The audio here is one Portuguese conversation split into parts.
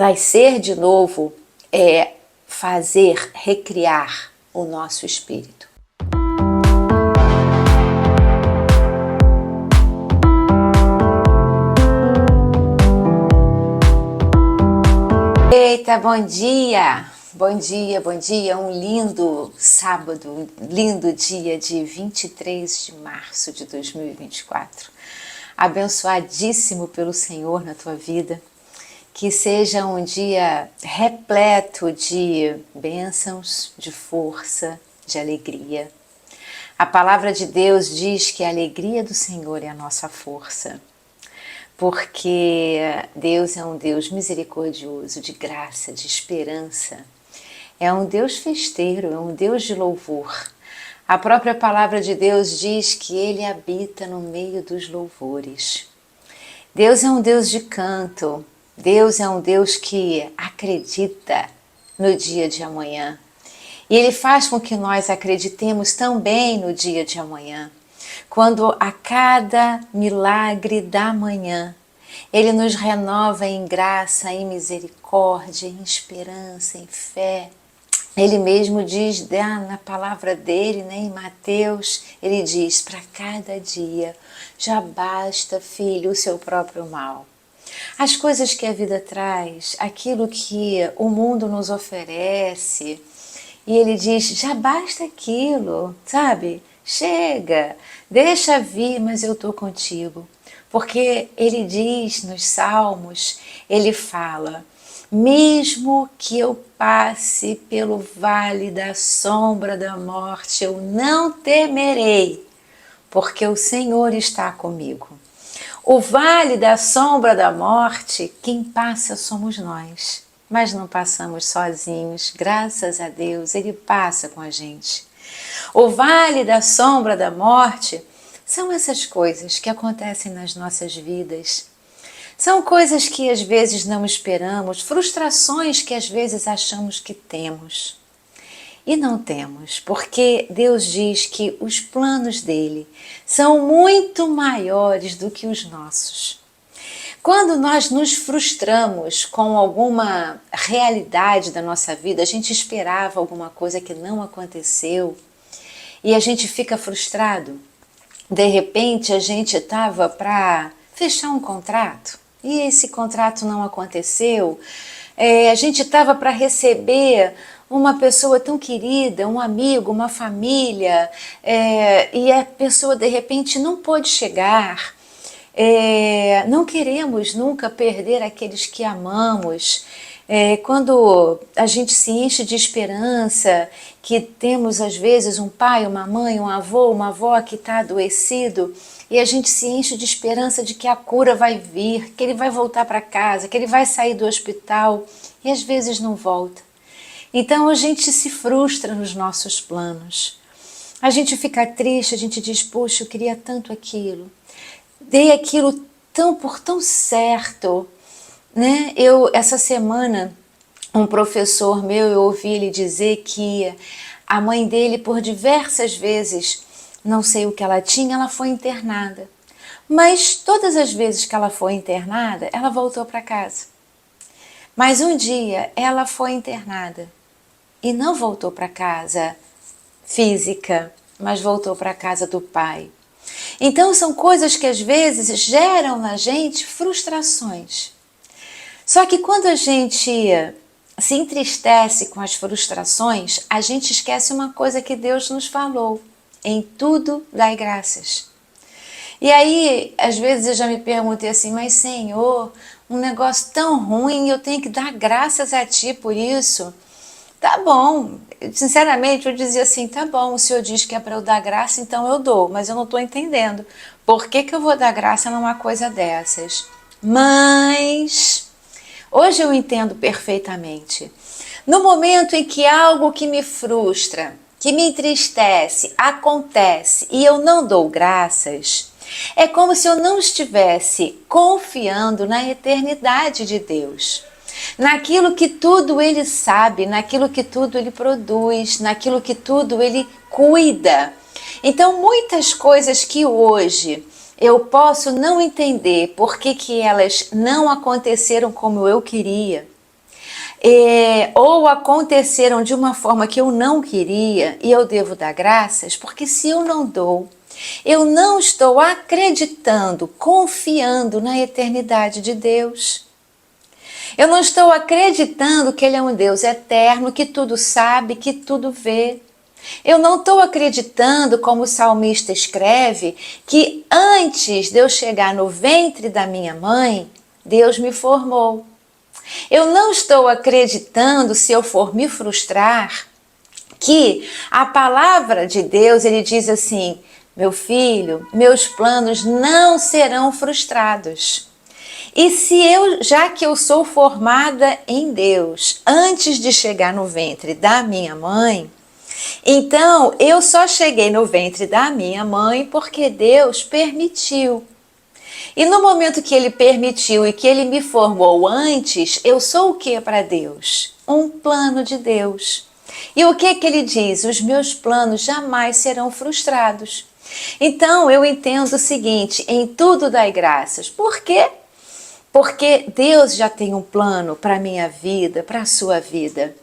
Nascer de novo é fazer, recriar o nosso espírito. Eita, bom dia! Bom dia, bom dia! Um lindo sábado, um lindo dia de 23 de março de 2024. Abençoadíssimo pelo Senhor na tua vida. Que seja um dia repleto de bênçãos, de força, de alegria. A palavra de Deus diz que a alegria do Senhor é a nossa força. Porque Deus é um Deus misericordioso, de graça, de esperança. É um Deus festeiro, é um Deus de louvor. A própria palavra de Deus diz que Ele habita no meio dos louvores. Deus é um Deus de canto. Deus é um Deus que acredita no dia de amanhã. E Ele faz com que nós acreditemos também no dia de amanhã. Quando a cada milagre da manhã, Ele nos renova em graça, em misericórdia, em esperança, em fé. Ele mesmo diz na palavra dele, em Mateus, ele diz, para cada dia já basta, filho, o seu próprio mal. As coisas que a vida traz, aquilo que o mundo nos oferece, e ele diz, já basta aquilo, sabe? Chega, deixa vir, mas eu estou contigo. Porque ele diz nos Salmos, ele fala, mesmo que eu passe pelo vale da sombra da morte, eu não temerei, porque o Senhor está comigo. O vale da sombra da morte, quem passa somos nós. Mas não passamos sozinhos, graças a Deus, Ele passa com a gente. O vale da sombra da morte são essas coisas que acontecem nas nossas vidas. São coisas que às vezes não esperamos, frustrações que às vezes achamos que temos. E não temos, porque Deus diz que os planos dele são muito maiores do que os nossos. Quando nós nos frustramos com alguma realidade da nossa vida, a gente esperava alguma coisa que não aconteceu e a gente fica frustrado. De repente, a gente estava para fechar um contrato e esse contrato não aconteceu. A gente estava para receber uma pessoa tão querida, um amigo, uma família, e a pessoa de repente não pôde chegar. Não queremos nunca perder aqueles que amamos. Quando a gente se enche de esperança, que temos às vezes um pai, uma mãe, um avô, uma avó que está adoecido, e a gente se enche de esperança de que a cura vai vir, que ele vai voltar para casa, que ele vai sair do hospital, e às vezes não volta. Então a gente se frustra nos nossos planos. A gente fica triste, a gente diz, poxa, eu queria tanto aquilo. Dei aquilo por tão certo, né? Essa semana, um professor meu, eu ouvi ele dizer que a mãe dele, por diversas vezes, não sei o que ela tinha, ela foi internada. Mas todas as vezes que ela foi internada, ela voltou para casa. Mas um dia ela foi internada e não voltou para casa física, mas voltou para a casa do pai. Então são coisas que às vezes geram na gente frustrações. Só que quando a gente se entristece com as frustrações, a gente esquece uma coisa que Deus nos falou. Em tudo dai graças. E aí, às vezes eu já me perguntei assim, mas Senhor, um negócio tão ruim, eu tenho que dar graças a Ti por isso? Tá bom, sinceramente eu dizia assim, tá bom, o Senhor diz que é para eu dar graça, então eu dou, mas eu não estou entendendo. Por que eu vou dar graça numa coisa dessas? Mas hoje eu entendo perfeitamente. No momento em que algo que me frustra, que me entristece, acontece e eu não dou graças, é como se eu não estivesse confiando na eternidade de Deus. Naquilo que tudo Ele sabe, naquilo que tudo Ele produz, naquilo que tudo Ele cuida. Então, muitas coisas que hoje eu posso não entender por que elas não aconteceram como eu queria, ou aconteceram de uma forma que eu não queria, e eu devo dar graças, porque se eu não dou, eu não estou acreditando, confiando na eternidade de Deus. Eu não estou acreditando que Ele é um Deus eterno, que tudo sabe, que tudo vê. Eu não estou acreditando, como o salmista escreve, que antes de eu chegar no ventre da minha mãe, Deus me formou. Eu não estou acreditando, se eu for me frustrar, que a palavra de Deus, ele diz assim: meu filho, meus planos não serão frustrados. E se eu, já que eu sou formada em Deus, antes de chegar no ventre da minha mãe, então eu só cheguei no ventre da minha mãe porque Deus permitiu. E no momento que Ele permitiu e que Ele me formou antes, eu sou o que para Deus? Um plano de Deus. E o que Ele diz? Os meus planos jamais serão frustrados. Então eu entendo o seguinte: em tudo dai graças. Por quê? Porque Deus já tem um plano para a minha vida, para a sua vida.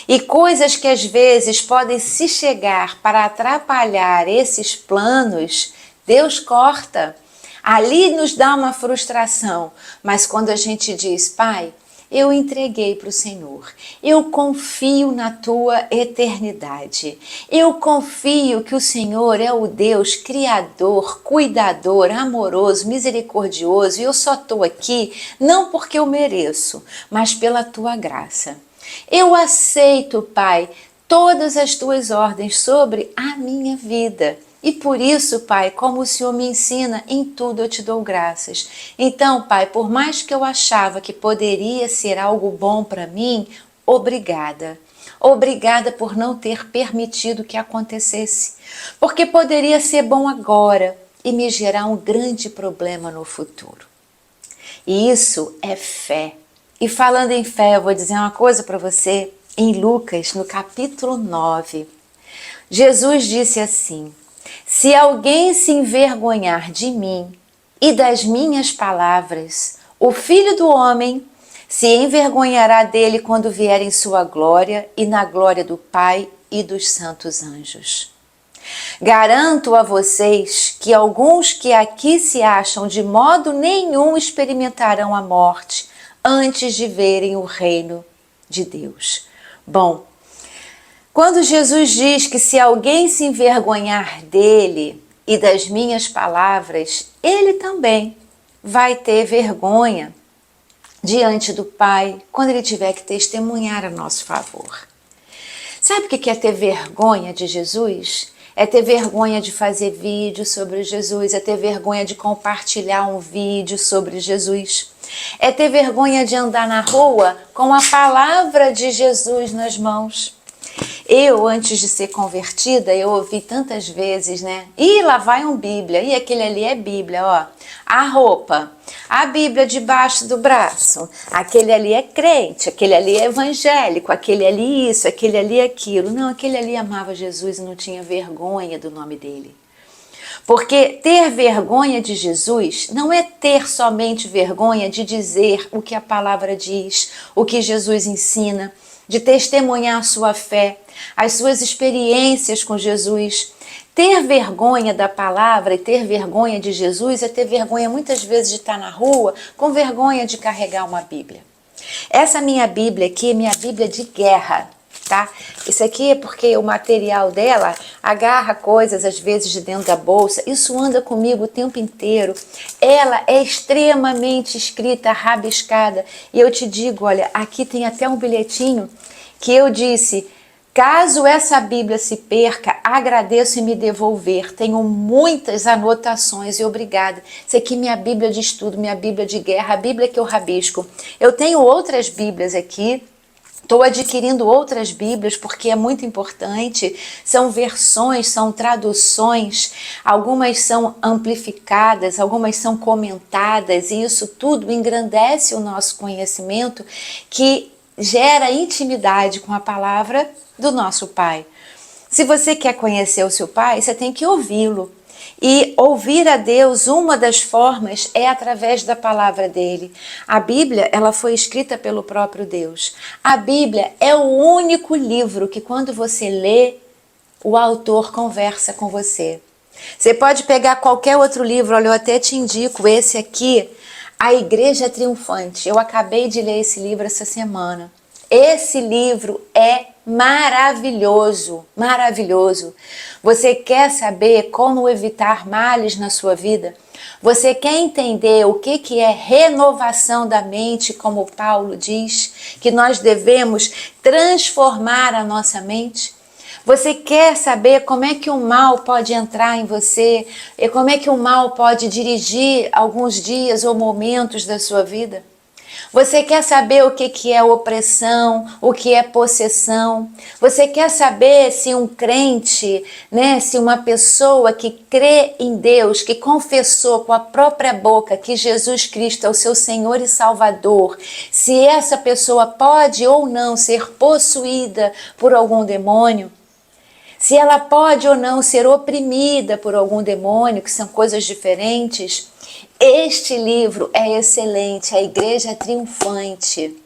E coisas que às vezes podem se chegar para atrapalhar esses planos, Deus corta. Ali nos dá uma frustração, mas quando a gente diz: Pai, eu entreguei para o Senhor, eu confio na tua eternidade, eu confio que o Senhor é o Deus criador, cuidador, amoroso, misericordioso, e eu só estou aqui não porque eu mereço, mas pela tua graça. Eu aceito, Pai, todas as tuas ordens sobre a minha vida. E por isso, Pai, como o Senhor me ensina, em tudo eu te dou graças. Então, Pai, por mais que eu achava que poderia ser algo bom para mim, obrigada. Obrigada por não ter permitido que acontecesse. Porque poderia ser bom agora e me gerar um grande problema no futuro. E isso é fé. E falando em fé, eu vou dizer uma coisa para você. Em Lucas, no capítulo 9, Jesus disse assim: se alguém se envergonhar de mim e das minhas palavras, o Filho do Homem se envergonhará dele quando vier em sua glória e na glória do Pai e dos santos anjos. Garanto a vocês que alguns que aqui se acham de modo nenhum experimentarão a morte antes de verem o reino de Deus. Bom, quando Jesus diz que se alguém se envergonhar dele e das minhas palavras, ele também vai ter vergonha diante do Pai quando ele tiver que testemunhar a nosso favor. Sabe o que é ter vergonha de Jesus? É ter vergonha de fazer vídeo sobre Jesus, é ter vergonha de compartilhar um vídeo sobre Jesus, é ter vergonha de andar na rua com a palavra de Jesus nas mãos. Eu, antes de ser convertida, eu ouvi tantas vezes, né? Ih, lá vai um Bíblia, e aquele ali é Bíblia, ó. A roupa, a Bíblia debaixo do braço, aquele ali é crente, aquele ali é evangélico, aquele ali isso, aquele ali aquilo. Não, aquele ali amava Jesus e não tinha vergonha do nome dele. Porque ter vergonha de Jesus não é ter somente vergonha de dizer o que a palavra diz, o que Jesus ensina, de testemunhar a sua fé, as suas experiências com Jesus. Ter vergonha da palavra e ter vergonha de Jesus é ter vergonha muitas vezes de estar na rua com vergonha de carregar uma Bíblia. Essa minha Bíblia aqui é minha Bíblia de guerra, tá? Isso aqui é porque o material dela agarra coisas às vezes de dentro da bolsa. Isso anda comigo o tempo inteiro. Ela é extremamente escrita, rabiscada. E eu te digo, olha, aqui tem até um bilhetinho que eu disse: caso essa Bíblia se perca, agradeço em me devolver. Tenho muitas anotações e obrigada. Isso aqui é minha Bíblia de estudo, minha Bíblia de guerra, a Bíblia que eu rabisco. Eu tenho outras Bíblias aqui. Estou adquirindo outras Bíblias porque é muito importante. São versões, são traduções, algumas são amplificadas, algumas são comentadas, e isso tudo engrandece o nosso conhecimento, que gera intimidade com a palavra do nosso Pai. Se você quer conhecer o seu Pai, você tem que ouvi-lo. E ouvir a Deus, uma das formas é através da palavra dele. A Bíblia, ela foi escrita pelo próprio Deus. A Bíblia é o único livro que quando você lê, o autor conversa com você. Você pode pegar qualquer outro livro, olha, eu até te indico esse aqui, A Igreja Triunfante. Eu acabei de ler esse livro essa semana. Esse livro é maravilhoso, maravilhoso. Você quer saber como evitar males na sua vida? Você quer entender o que é renovação da mente, como Paulo diz, que nós devemos transformar a nossa mente? Você quer saber como é que o mal pode entrar em você e como é que o mal pode dirigir alguns dias ou momentos da sua vida? Você quer saber o que é opressão, o que é possessão? Você quer saber se um crente, né, se uma pessoa que crê em Deus, que confessou com a própria boca que Jesus Cristo é o seu Senhor e Salvador, se essa pessoa pode ou não ser possuída por algum demônio? Se ela pode ou não ser oprimida por algum demônio, que são coisas diferentes? Este livro é excelente, A Igreja Triunfante.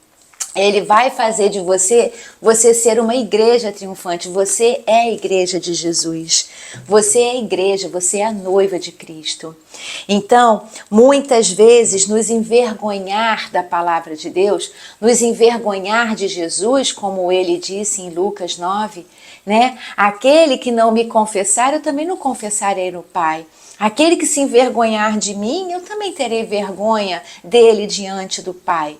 Ele vai fazer de você ser uma igreja triunfante. Você é a igreja de Jesus. Você é a igreja, você é a noiva de Cristo. Então, muitas vezes, nos envergonhar da palavra de Deus, nos envergonhar de Jesus, como ele disse em Lucas 9, né? Aquele que não me confessar, eu também não confessarei no Pai. Aquele que se envergonhar de mim, eu também terei vergonha dele diante do Pai.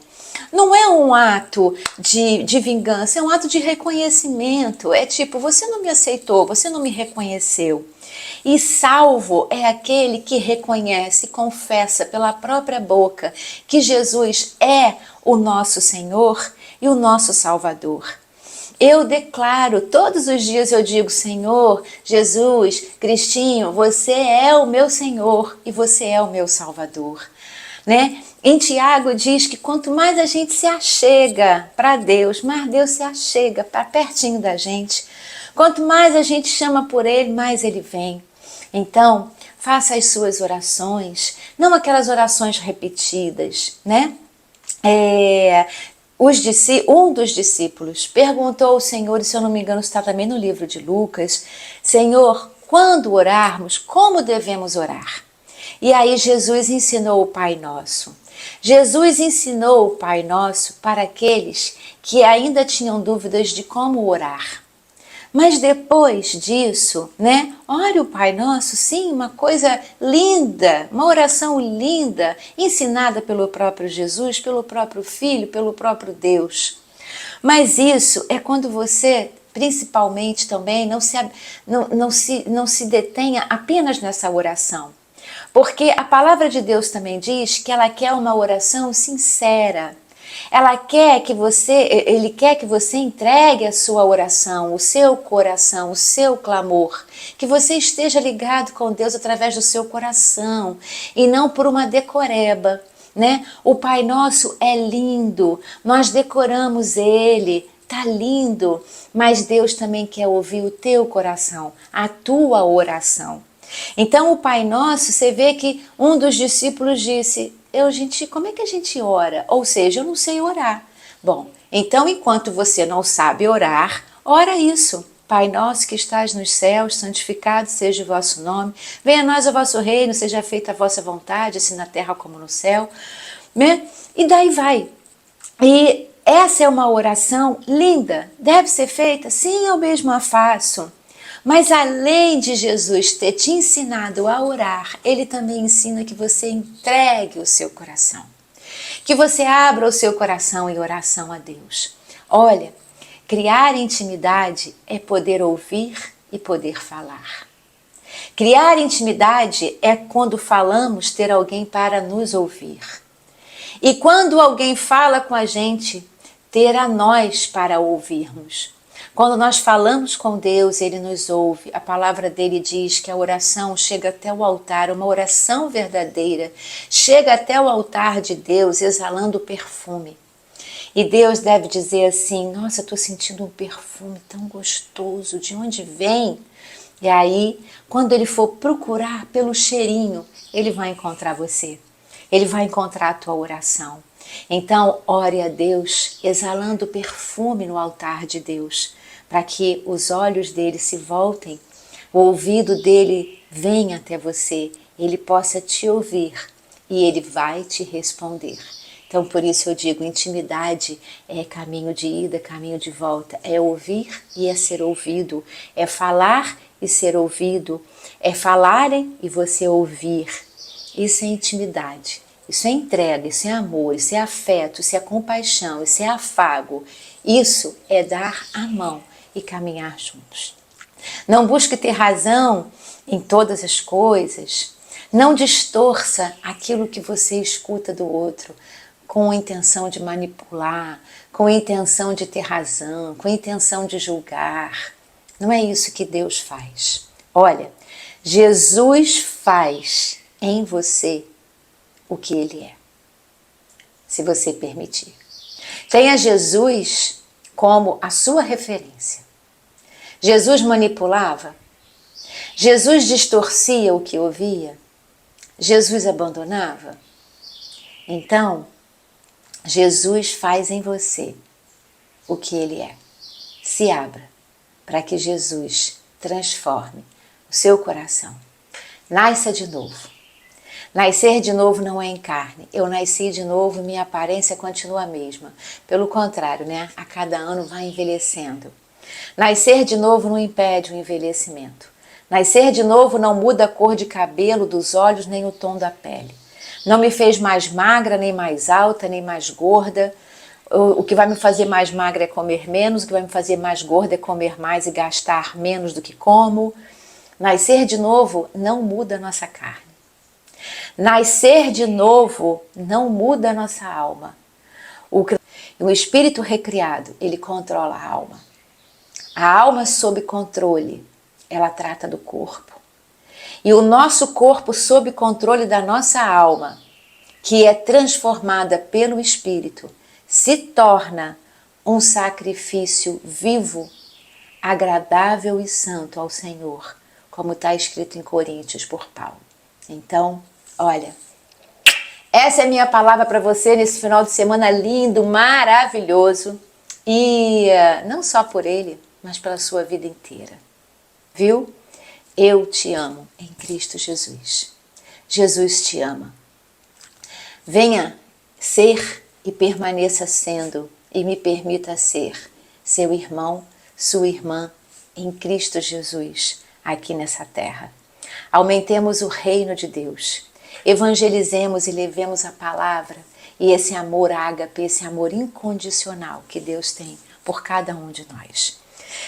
Não é um ato de vingança, é um ato de reconhecimento. É tipo, você não me aceitou, você não me reconheceu. E salvo é aquele que reconhece, confessa pela própria boca que Jesus é o nosso Senhor e o nosso Salvador. Eu declaro, todos os dias eu digo, Senhor, Jesus, Cristinho, você é o meu Senhor e você é o meu Salvador. Né? Em Tiago diz que quanto mais a gente se achega para Deus, mais Deus se achega para pertinho da gente. Quanto mais a gente chama por Ele, mais Ele vem. Então, faça as suas orações, não aquelas orações repetidas, né? Um dos discípulos perguntou ao Senhor, e se eu não me engano está também no livro de Lucas, Senhor, quando orarmos, como devemos orar? E aí Jesus ensinou o Pai Nosso. Jesus ensinou o Pai Nosso para aqueles que ainda tinham dúvidas de como orar. Mas depois disso, né? Ore o Pai Nosso, sim, uma coisa linda, uma oração linda, ensinada pelo próprio Jesus, pelo próprio Filho, pelo próprio Deus. Mas isso é quando você, principalmente também, não se detenha apenas nessa oração. Porque a palavra de Deus também diz que ela quer uma oração sincera. Ele quer que você entregue a sua oração, o seu coração, o seu clamor. Que você esteja ligado com Deus através do seu coração e não por uma decoreba, né? O Pai Nosso é lindo, nós decoramos ele, tá lindo, mas Deus também quer ouvir o teu coração, a tua oração. Então o Pai Nosso, você vê que um dos discípulos disse, como é que a gente ora? Ou seja, eu não sei orar. Bom, então enquanto você não sabe orar, ora isso. Pai nosso que estás nos céus, santificado seja o vosso nome. Venha a nós o vosso reino, seja feita a vossa vontade, assim na terra como no céu. Né? E daí vai. E essa é uma oração linda. Deve ser feita? Sim, eu mesmo a faço. Mas além de Jesus ter te ensinado a orar, Ele também ensina que você entregue o seu coração. Que você abra o seu coração em oração a Deus. Olha, criar intimidade é poder ouvir e poder falar. Criar intimidade é quando falamos ter alguém para nos ouvir. E quando alguém fala com a gente, ter a nós para ouvirmos. Quando nós falamos com Deus, Ele nos ouve. A palavra dele diz que a oração chega até o altar, uma oração verdadeira, chega até o altar de Deus exalando perfume. E Deus deve dizer assim, nossa, estou sentindo um perfume tão gostoso, de onde vem? E aí, quando ele for procurar pelo cheirinho, ele vai encontrar você. Ele vai encontrar a tua oração. Então, ore a Deus, exalando perfume no altar de Deus, para que os olhos dele se voltem, o ouvido dele venha até você, ele possa te ouvir e ele vai te responder. Então, por isso eu digo, intimidade é caminho de ida, caminho de volta, é ouvir e é ser ouvido, é falar e ser ouvido, é falarem e você ouvir. Isso é intimidade, isso é entrega, isso é amor, isso é afeto, isso é compaixão, isso é afago. Isso é dar a mão e caminhar juntos. Não busque ter razão em todas as coisas. Não distorça aquilo que você escuta do outro com a intenção de manipular, com a intenção de ter razão, com a intenção de julgar. Não é isso que Deus faz. Olha, Jesus faz em você o que Ele é, se você permitir. Tenha Jesus como a sua referência. Jesus manipulava? Jesus distorcia o que ouvia? Jesus abandonava? Então, Jesus faz em você o que Ele é. Se abra para que Jesus transforme o seu coração. Nasça de novo. Nascer de novo não é em carne. Eu nasci de novo e minha aparência continua a mesma. Pelo contrário, né? A cada ano vai envelhecendo. Nascer de novo não impede o envelhecimento. Nascer de novo não muda a cor de cabelo, dos olhos, nem o tom da pele. Não me fez mais magra, nem mais alta, nem mais gorda. O que vai me fazer mais magra é comer menos, o que vai me fazer mais gorda é comer mais e gastar menos do que como. Nascer de novo não muda a nossa carne. Nascer de novo não muda a nossa alma. O espírito recriado, ele controla a alma. A alma sob controle, ela trata do corpo. E o nosso corpo sob controle da nossa alma, que é transformada pelo Espírito, se torna um sacrifício vivo, agradável e santo ao Senhor, como está escrito em Coríntios por Paulo. Então, olha, essa é a minha palavra para você nesse final de semana lindo, maravilhoso. E não só por ele, mas pela sua vida inteira. Viu? Eu te amo em Cristo Jesus. Jesus te ama. Venha ser e permaneça sendo e me permita ser seu irmão, sua irmã em Cristo Jesus aqui nessa terra. Aumentemos o reino de Deus. Evangelizemos e levemos a palavra e esse amor ágape, esse amor incondicional que Deus tem por cada um de nós.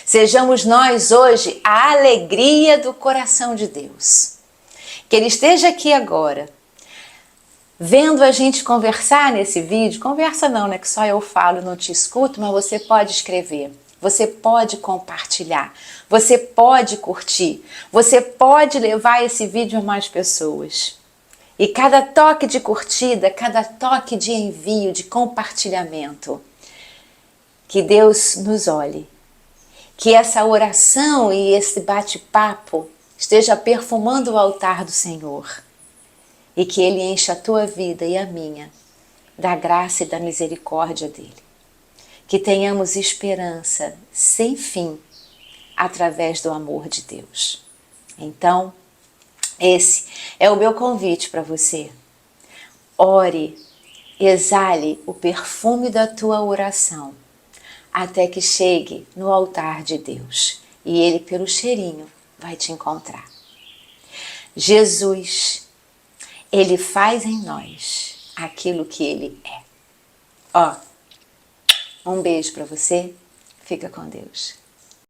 Sejamos nós hoje a alegria do coração de Deus. Que Ele esteja aqui agora, vendo a gente conversar nesse vídeo. Conversa não, né? Que só eu falo, não te escuto, mas você pode escrever. Você pode compartilhar. Você pode curtir. Você pode levar esse vídeo a mais pessoas. E cada toque de curtida, cada toque de envio, de compartilhamento, que Deus nos olhe. Que essa oração e esse bate-papo esteja perfumando o altar do Senhor. E que Ele encha a tua vida e a minha da graça e da misericórdia dEle. Que tenhamos esperança sem fim através do amor de Deus. Então, esse é o meu convite para você. Ore, exale o perfume da tua oração até que chegue no altar de Deus e Ele, pelo cheirinho, vai te encontrar. Jesus, Ele faz em nós aquilo que Ele é. Um beijo para você, fica com Deus.